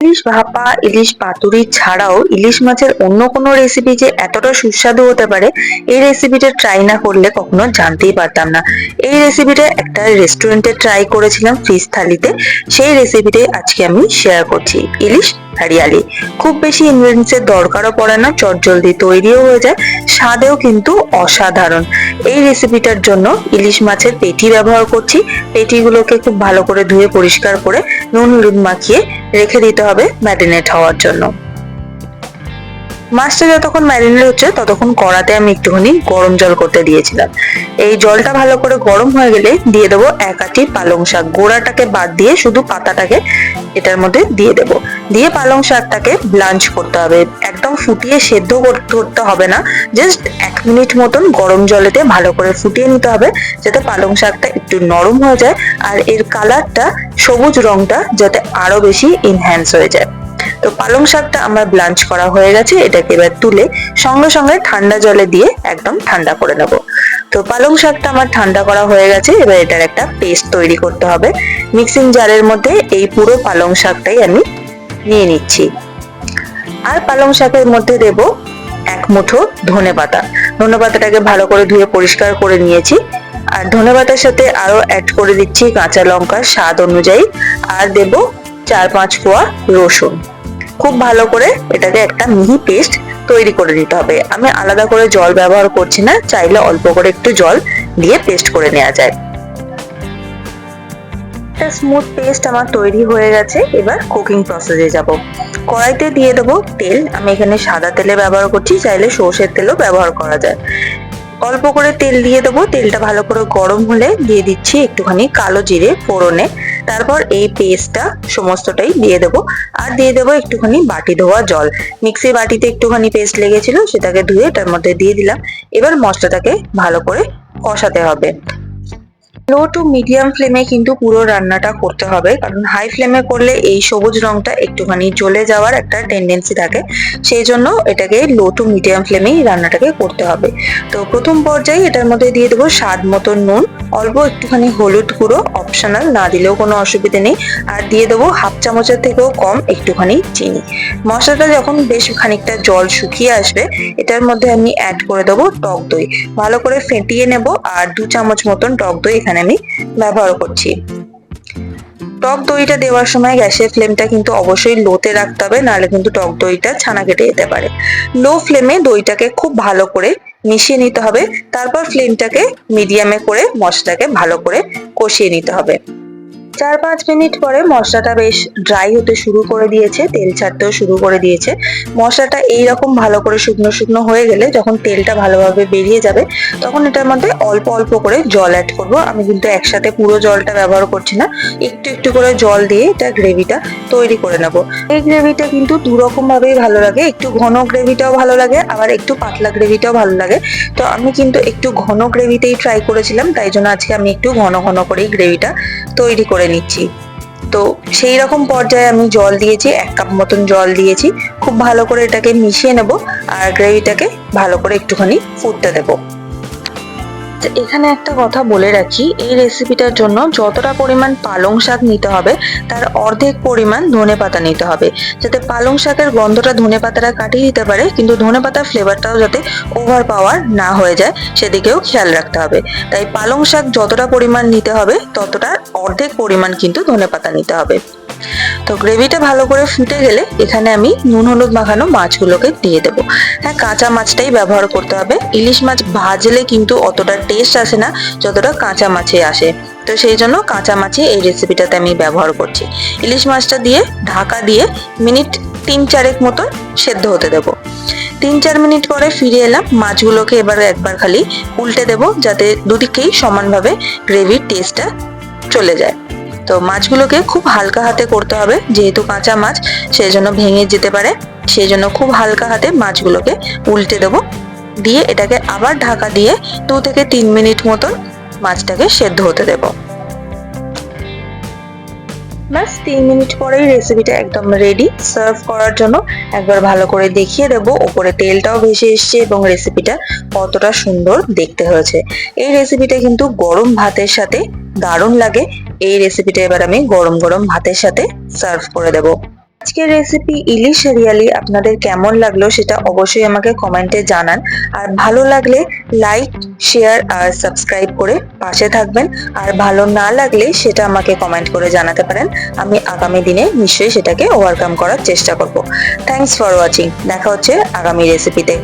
ইলিশ ভাপা, ইলিশ পাতুরি ছাড়াও ইলিশ মাছের অন্য কোনো রেসিপি যে এতটা সুস্বাদু হতে পারে, এই রেসিপিটা ট্রাই না করলে কখনো জানতেই পারতাম না। এই রেসিপিটা একটা রেস্টুরেন্টে ট্রাই করেছিলাম ফিশ থালিতে। সেই রেসিপিটাই আজকে আমি শেয়ার করছি। ইলিশ হরিয়ালি। খুব বেশি ইনগ্রেডিয়েন্টস এর দরকারও পড়ে না, চটজলদি তৈরিও হয়ে যায়, স্বাদেও কিন্তু অসাধারণ। এই রেসিপিটার জন্য ইলিশ মাছের পেটি ব্যবহার করছি। পেটিগুলোকে খুব ভালো করে ধুয়ে পরিষ্কার করে নুন হলুদ মাখিয়ে রেখে দিতে হবে ম্যারিনেট হওয়ার জন্য। মাছটা যতক্ষণ ম্যারিনেট হচ্ছে ততক্ষণ কড়াতে আমি একটুখানি গরম জল করতে দিয়েছিলাম। এই জলটা ভালো করে গরম হয়ে গেলে দিয়ে দেবো এক আঁটি পালং শাক। গোড়াটাকে বাদ দিয়ে শুধু পাতাটাকে এটার মধ্যে দিয়ে দেবো। দিয়ে পালং শাকটাকে ব্লাঞ্চ করতে হবে, একদম ফুটিয়ে সেদ্ধ করতে হবে না, জাস্ট 1 মিনিট মতন গরম জলেতে ভালো করে ফুটিয়ে নিতে হবে, যাতে পালং শাকটা একটু নরম হয়ে যায় আর এর কালারটা, সবুজ রংটা যাতে আরো বেশি এনহ্যান্স হয়ে যায়। তো পালং শাকটা আমার ব্লাঞ্চ করা হয়ে গেছে, এটাকে এবার তুলে সঙ্গে সঙ্গে ঠান্ডা জলে দিয়ে একদম ঠান্ডা করে নেব। তো পালং শাকটা আমার ঠান্ডা করা হয়ে গেছে, এবার এটার একটা পেস্ট তৈরি করতে হবে। মিক্সিং জারের মধ্যে এই পুরো পালং শাকটাই আমি নিয়ে নিচ্ছি। আর পালং শাকের মধ্যে দেব 1 মুঠো ধনে পাতা। ধনে পাতাটাকে ভালো করে ধুয়ে পরিষ্কার করে নিয়েছি। আর ধনে পাতার সাথে আরো অ্যাড করে দিচ্ছি কাঁচা লঙ্কা স্বাদ অনুযায়ী, আর দেব 4-5 কোয়া রসুন। খুব ভালো করে এটাকে একটা মিহি পেস্ট তৈরি করে নিতে হবে। আমি আলাদা করে জল ব্যবহার করছি না, চাইলে অল্প করে একটু জল দিয়ে পেস্ট করে নেওয়া যায়। একটা স্মুথ পেস্ট আমার তৈরি হয়ে গেছে। এবার কুকিং প্রসেসে যাব। কড়াইতে দিয়ে দেবো তেল। আমি এখানে সাদা তেলে ব্যবহার করছি, চাইলে সর্ষের তেলও ব্যবহার করা যায়। অল্প করে তেল দিয়ে দেবো। তেলটা ভালো করে গরম হলে দিয়ে দিচ্ছি একটুখানি কালো জিরে ফোড়নে। তারপর এই পেস্টটা সমস্তটাই দিয়ে দেবো। আর দিয়ে দেবো একটুখানি বাটি ধোয়া জল। মিক্সি বাটিতে একটুখানি পেস্ট লেগেছিল, সেটাকে ধুয়ে এটার মধ্যে দিয়ে দিলাম। এবার মশলাটাকে ভালো করে কষাতে হবে। লো টু মিডিয়াম ফ্লেমে কিন্তু পুরো রান্নাটা করতে হবে, কারণ হাই ফ্লেমে করলে এই সবুজ রংটা একটুখানি জ্বলে যাওয়ার একটা টেন্ডেন্সি থাকে। সেই জন্য এটাকে লো টু মিডিয়াম ফ্লেমেই রান্নাটাকে করতে হবে। তো প্রথম পর্যায়ে এটার মধ্যে দিয়ে দেবো স্বাদ মতো নুন, অল্প একটুখানি হলুদ গুঁড়ো, অপশনাল, না দিলেও কোনো অসুবিধে নেই। আর দিয়ে দেবো হাফ চামচের থেকেও কম একটুখানি চিনি। মশলাটা যখন বেশ খানিকটা জল শুকিয়ে আসবে, এটার মধ্যে আমি অ্যাড করে দেবো টক দই। ভালো করে ফেটিয়ে নেব। আর 2 চামচ মতন টক দই এখানে আমি ব্যবহার করছি। টক দইটা দেওয়ার সময় গ্যাসের ফ্লেমটা কিন্তু অবশ্যই লোতে রাখতে হবে, নাহলে কিন্তু টক দইটা ছানা কেটে যেতে পারে। লো ফ্লেমে দইটাকে খুব ভালো করে মিশিয়ে নিতে হবে। তারপর ফ্লেমটাকে মিডিয়ামে করে মশলাটাকে ভালো করে কষিয়ে নিতে হবে। 4-5 মিনিট পরে মশলাটা বেশ ড্রাই হতে শুরু করে দিয়েছে, তেল ছাড়তেও শুরু করে দিয়েছে। মশলাটা এইরকম ভালো করে শুকনো শুকনো হয়ে গেলে, যখন তেলটা ভালোভাবে বেরিয়ে যাবে, তখন এটার মধ্যে অল্প অল্প করে জল অ্যাড করব। আমি কিন্তু একসাথে পুরো জলটা ব্যবহার করছি না, একটু একটু করে জল দিয়ে এটা গ্রেভিটা তৈরি করে নেব। এই গ্রেভিটা কিন্তু দুরকম ভাবেই ভালো লাগে, একটু ঘন গ্রেভিটাও ভালো লাগে, আবার একটু পাতলা গ্রেভিটাও ভালো লাগে। তো আমি কিন্তু একটু ঘন গ্রেভিতেই ট্রাই করেছিলাম, তাই জন্য আজকে আমি একটু ঘন ঘন করেই গ্রেভিটা তৈরি করে নিচ্ছি। তো সেই রকম পর্যায়ে আমি জল দিয়েছি, 1 কাপ মতন জল দিয়েছি। খুব ভালো করে এটাকে মিশিয়ে নেব আর গ্রেভিটাকে ভালো করে একটুখানি ফুটতে দেবো। এখানে একটা কথা বলে রাখি, এই রেসিপিটার জন্য যতটা পরিমাণ পালং শাক নিতে হবে তার অর্ধেক পরিমাণ ধনেপাতা নিতে হবে, যাতে পালং শাকের গন্ধটা ধনেপাতাটা কাটিয়ে দিতে পারে, কিন্তু ধনেপাতার ফ্লেভারটাও যাতে ওভার পাওয়ার না হয়ে যায় সেদিকেও খেয়াল রাখতে হবে। তাই পালং শাক যতটা পরিমাণ নিতে হবে ততটা অর্ধেক পরিমাণ কিন্তু ধনেপাতা নিতে হবে। তো গ্রেভিটা ভালো করে ফুটে গেলে এখানে আমি নুন হলুদ মাখানো মাছগুলোকে দিয়ে দেবো। হ্যাঁ, কাঁচা মাছটাই ব্যবহার করতে হবে। ইলিশ মাছ ভাজলে কিন্তু অতটা টেস্ট আসে না যতটা কাঁচা মাছে আসে। তো সেই জন্য কাঁচা মাছই এই রেসিপিটাতে আমি ব্যবহার করছি। ইলিশ মাছটা দিয়ে ঢাকা দিয়ে মিনিট 3-4 মতন সেদ্ধ হতে দেবো। 3-4 মিনিট পরে ফিরে এলাম। মাছগুলোকে এবার একবার খালি উল্টে দেবো, যাতে দুদিকেই সমানভাবে গ্রেভির টেস্টটা চলে যায়। তো মাছগুলোকে খুব হালকা হাতে করতে হবে, যেহেতু কাঁচা মাছ সেই জন্য ভেঙে যেতে পারে। সেই জন্য খুব হালকা হাতে মাছগুলোকে উল্টে দেবো। দিয়ে এটাকে আবার ঢাকা দিয়ে 2 থেকে 3 মিনিট মতন মাছটাকে সেদ্ধ হতে দেবো। ব্যাস 3 মিনিট পরেই রেসিপিটা একদম রেডি সার্ভ করার জন্য। একবার ভালো করে দেখিয়ে দেবো, ওপরে তেলটাও ভেসে এসছে এবং রেসিপিটা কতটা সুন্দর দেখতে হয়েছে। এই রেসিপিটা কিন্তু গরম ভাতের সাথে দারুণ লাগে। এই রেসিপিটা এবার আমি গরম গরম ভাতের সাথে সার্ভ করে দেবো। আজকের রেসিপি ইলিশ হরিয়ালি আপনাদের কেমন লাগলো সেটা অবশ্যই আমাকে কমেন্টে জানান। আর ভালো লাগলে লাইক, শেয়ার আর সাবস্ক্রাইব করে পাশে থাকবেন। আর ভালো না লাগলে সেটা আমাকে কমেন্ট করে জানাতে পারেন। আমি আগামী দিনে নিশ্চয়ই সেটাকে ওভারকাম করার চেষ্টা করব। Thanks for watching. দেখা হচ্ছে আগামী রেসিপিতে।